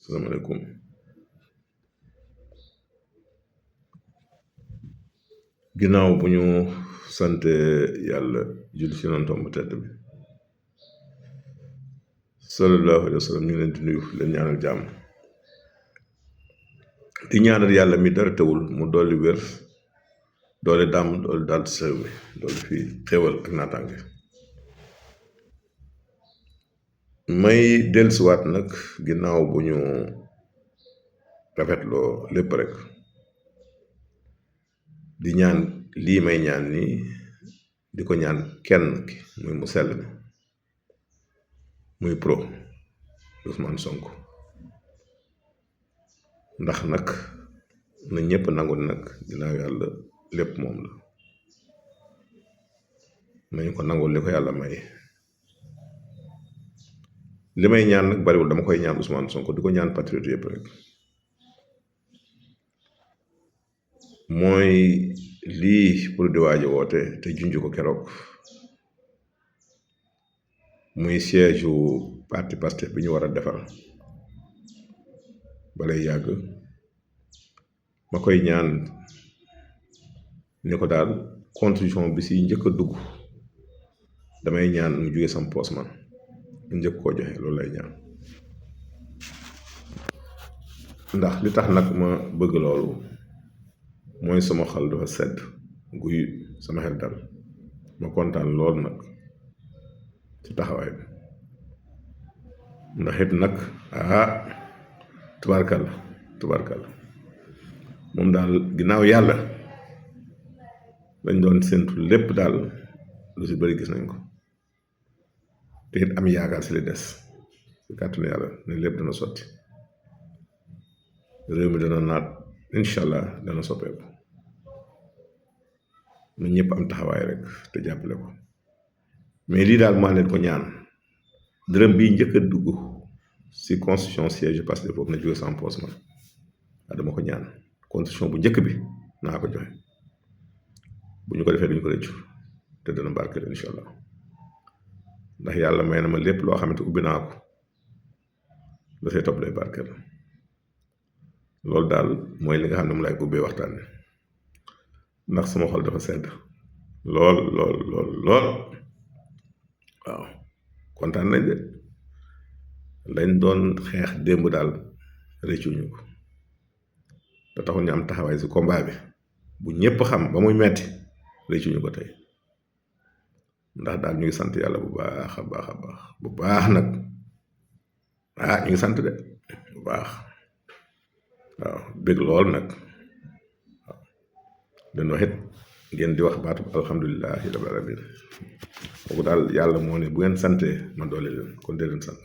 salaamaaleykum. Ginnaaw bu ñu sante yàlla julli ci yonentam bu tedd bi sallallahu alayhi wa sallam, ñu ngi leen di nuyu leen ñaanal jàmm di ñaanal yàlla mi dara tewul mu dolli wér, doole dàmm, doole daal ci réew mi, doole fii xéewal ak naataange. may dellusiwaat nag ginnaaw bu ñu rafetloo lépp rek di ñaan lii may ñaan nii di ko ñaan kenn ki muy mu sell mi muy pro Ousmane Sonko, ndax nag na ñëpp nangu nag ginnaaw yàlla lépp moom la, nañu ko nangul li ko yàlla may. li may ñaan nag bariwul, dama koy ñaan Ousmane Sonko di ko ñaan patriote yëpp rek, mooy lii pour di waaj a woote te junj ko keroog muy siège wu parti Pastef bi ñu war a defar balay yàgg. ma koy ñaan ni ko daal contribution bi si njëkk a dugg damay ñaan mu jóge sam poos man njëkk koo joxe, loolu lay ñaan. ndax li tax nag ma bëgg loolu mooy sama xel dafa sedd guy, sama xel dal, ma kontaan lool nag ci taxawaay bi. ndax it nag tubaarkàlla moom daal ginnaaw yàlla lañ doon séntu lépp daal lu si bari gis nañ ko, te it am yaakaar si li des si kàttanu yàlla ne lépp dana sotti, réew mi dana naat, incha allah dana soppeeku. na ñëpp am taxawaay rek te jàppale ko. mais lii daal maa leen ko ñaan, dërëm bii njëkk a dugg si constitution siège parce que foofu na jóge sans poste man dama ko ñaan. constitution bu njëkk bi naa ko joxe, bu ñu ko defee duñu ko rëccu te dana barkeel incha allah, ndax yàlla may na ma lépp loo xamante ubbi naa ko la see topp day barkeel. loolu daal mooy li nga xam ne mu lay ubbee waxtaan bi, ndax sama xol dafa sedd lool lool lool lool. waaw kontaan nañ de, lañ doon xeex démb daal rëccuñu ko, te taxul ñu am taxawaay si combat bi bu ñëpp xam ba muy metti rëccuñu ko tey. ndax daal ñu ngi sant yàlla bu baax a baax a baax bu baax nag, ñu ngi sant de bu baax. waaw bëgg lool nag. waaw den waxit ngeen di wax baatu alhamdulilahi rabbil alamin, kooku daal yàlla moo ne bu ngeen santee ma doole leen, kon dee leen sant.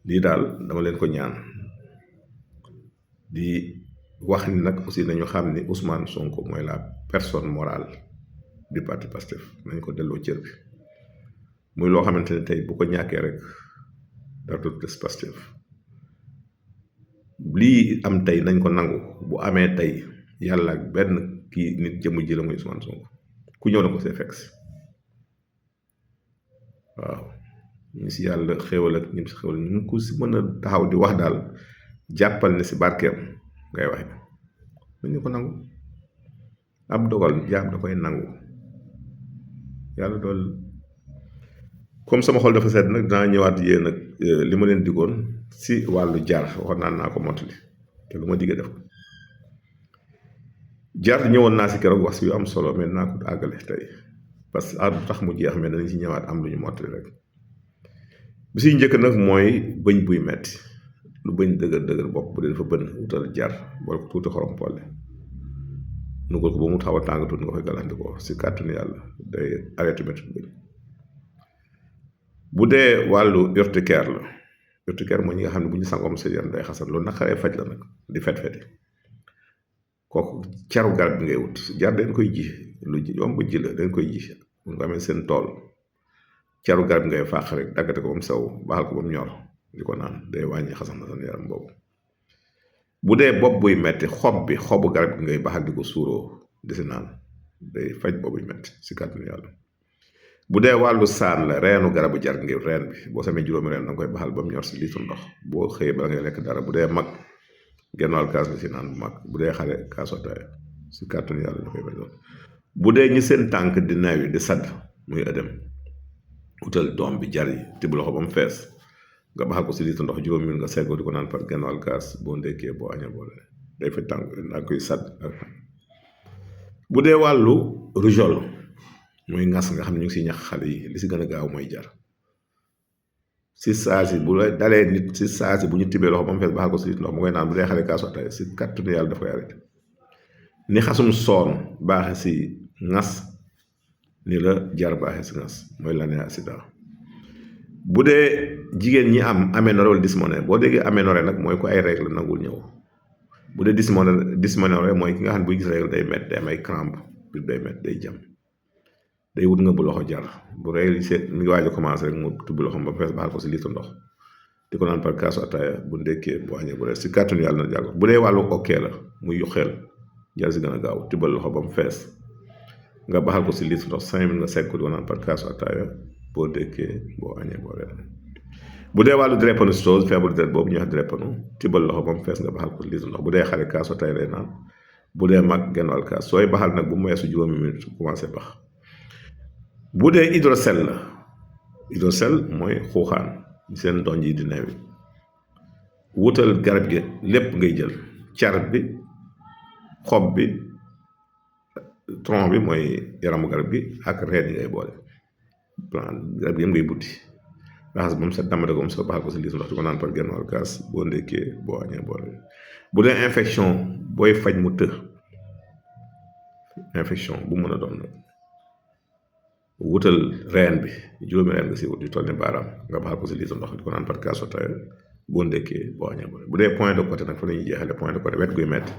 lii daal dama leen ko ñaan, di wax ni nag aussi nañu xam ni Ousmane Sonko mooy la personne morale du parti Pastef, nañ ko delloo cër bi. muy loo xamante ne tey bu ko ñàkkee rek dara dootu des Pastef. lii am tey nañ ko nangu, bu amee tey yàlla ak benn kii nit jëmm ji la muy Ousmane Sonko, ku ñëw na ko see fekk si. waaw ñu si yàlla xéwal ak ñim si xéwal, ñu ko si mën a taxaw di wax daal jàppal ne si barkeem ngay waxe, nañu ko nangu. ab dogal jaam da koy nangu. yàlla dool comme sama xol dafa sedd nag dinaa ñëwaat yéen nag li ma leen diggoon si wàllu jar, waxoon naa ko mottali te lu ma diggee def ko. jar ñëwoon naa si keroog wax si yu am solo, mais naa ko àggale tey parce que du tax mu jeex, mais danañ si ñëwaat am lu ñu mottali rek. bi si njëkk nag mooy bëñ buy metti, lu bëñ dëgër bopp bu dee dafa bënn, wutal jar boole ko tuuti xorom polle, nugal ko ba mu xaw a tàng tuuti nga koy galandikoo, si kàttanu yàlla day arrêté métti bëñ. bu dee wàllu urticaire la, urticaire mooy ñi nga xam ne bu ñu sangoom seen yaram day xasan, loolu naqaree faj la nag, di fet-feti, kooku caru garab bi ngay wut. jar dañ koy ji, lu yomb ji la, dañ koy ji bu nga amee seen tool, caru garab ngay faax rek daggate ko ba mu sew, baaxal ko ba mu ñor di ko naan, day wàññi xasan yaram boobu. bu dee bopp buy metti, xobu garab gi ngay baaxal di ko suuroo di si naan, day faj boobuy metti si kàttanu yàlla. bu dee wàllu saan la reenu garabu jar ngir reen bi boo samee juróomi reen da nga koy baxal ba mu ñor si litre ndox boo xëyee bala ngay lekk dara bu dee mag genn wàll kaas nga si naan bu mag bu dee xale kaasu ataaya si kàttanu yàlla da koy bañ doon bu dee ñi seen tànk di naawi di sadd muy ëdem utal doom bi jar yi tibb loxo ba mu fees nga baxal ko si litre ndox juróomi minute nga seggoo di ko naan par genn wàll kaas boo ndekkee boo añee boo leen day fa tànk ak koy sadd bu dee wàllu rougeole muy ngas nga xam ne ñu ngi si ñax xale yi li si gën a gaaw mooy jar si saasi bu la dalee nit si saasi bu ñu tibbee loxo ba mu fees baxal ko si litre ndox mu koy naan bu dee xale kaasu ataaya si kàttanu yàlla daf koy arrêté ni xasum soon baaxe si ngas ni la jar baaxe si ngas mooy l'année accident bu dee jigéen ñi am aménorrhée wala dysménorrhée boo déggee aménorrhée nag mooy ko ay règle nangul ñëw bu dee dysménorrhée mooy ki nga xam ne buy gis règle day métti day am ay crampe biir day métti day jam day wut nga bu loxo jar bu règle yi seet mi ngi waaj a commencé rek mu tubbi loxom ba fees baxal ko si litre ndox di ko naan par kaasu ataaya bu ndekkee bu añee bu reer si kàttanu yàlla na jàll bu dee wàllu okkee la muy yuxeel jar si gën a gaaw tibbal loxo ba mu fees nga baxal ko si litre ndox 5 minutes nga segg ko di ko naan par kaasu ataaya boo ndekkee boo añee boo reer bu dee wàllu drépanocytose feebaru deret boobu ñuy wax drépano tibbal loxo ba mu fees nga baxal ko si litre ndox bu dee xale kaasu ataaya lay naan bu dee mag genn wàll kaas sooy baxal nag bu mu weesu juróomi minute commencé bax bu dee hydrocèle la hydrocèle mooy xuuxaan seen donj yi di newi wutal garab gi lépp ngay jël car bi xob bi tronc bi mooy yaramu garab gi ak reen yi ngay boole plan garab gi yëpp ngay buddi raxas ba mu set damate ko mu set baxal ko si litre ndox di ko naan par genn wàll kaas boo ndekkee boo añee boole bu dee infection booy faj mu të infection bu mën a doon nag wutal reen bi juróomi reen nga si wut di toll ni baaraam nga baxal ko si litre ndox di ko naan par kaasu ataaya boo ndekkee boo añee boole bu dee point de côté nag fa la ñuy jeexale point de côté wet guy metti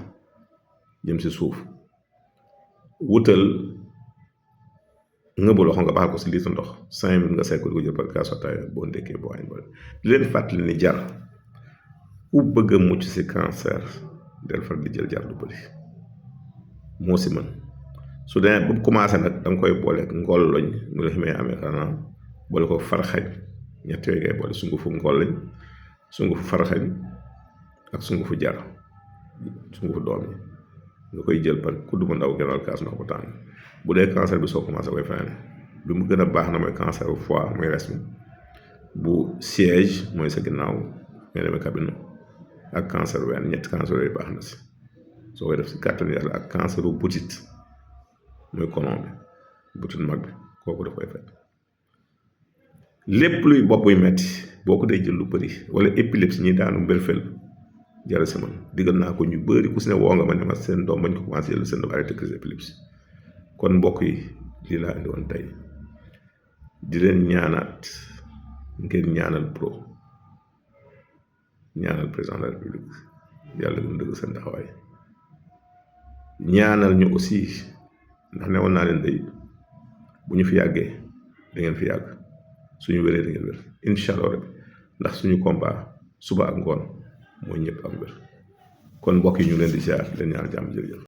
jëm si suuf wutal ngëbu loxo nga baxal ko si litre ndox 5 minutes nga segg ko di ko jël par kaasu ataaya boo ndekkee boo añee boole di leen fàttali ni jar ku bëgg a mucc si cancer del far di jël jar lu bëri moo si mën su demee bu commencé nag da nga koy boole ngolloñ mu la xamee amee xanaa boole ko farxañ ñett yooyu ngay boole sungufu ngolloñ sungufu farxañ ak sungufu jar sungufu doom yi nga koy jël par kudd bu ndaw genn wàll kaas ndox bu tàng bu dee cancer bi soo commencé koy freiné bi mu gën a baax na mooy cancer bu foie mooy res mi bu siège mooy sa ginnaaw nga demee cabine ak cancer ween ñetti cancer yooyu baax na si soo koy def si kàttanu yàlla ak cancer bu butit mooy colon bi butit mag bi kooku daf koy fekk lépp luy bopp buy metti boo ko dee jël lu bëri wala épilepsie ñi daanu mbërfel jara si man diggal naa ko ñu bëri ku si ne woo nga ma ne ma seen doom bañ ko commencé jël seen doom arrêté crise épilepsie kon mbokk yi lii laa indi woon tey di leen ñaanaat ngeen ñaanal pro ñaanal président de la république yàlla gën dëgg seen taxawaay ñaanal ñu aussi ndax newoon naa leen day bu ñu fi yàggee da ngeen fi yàgg suñu wéree da ngeen wér incha allah rek ndax suñu combat suba ak ngoon mooy ñëpp am wér kon mbokk yi ñu leen di ziar leen ñaan jàmm jërëjëf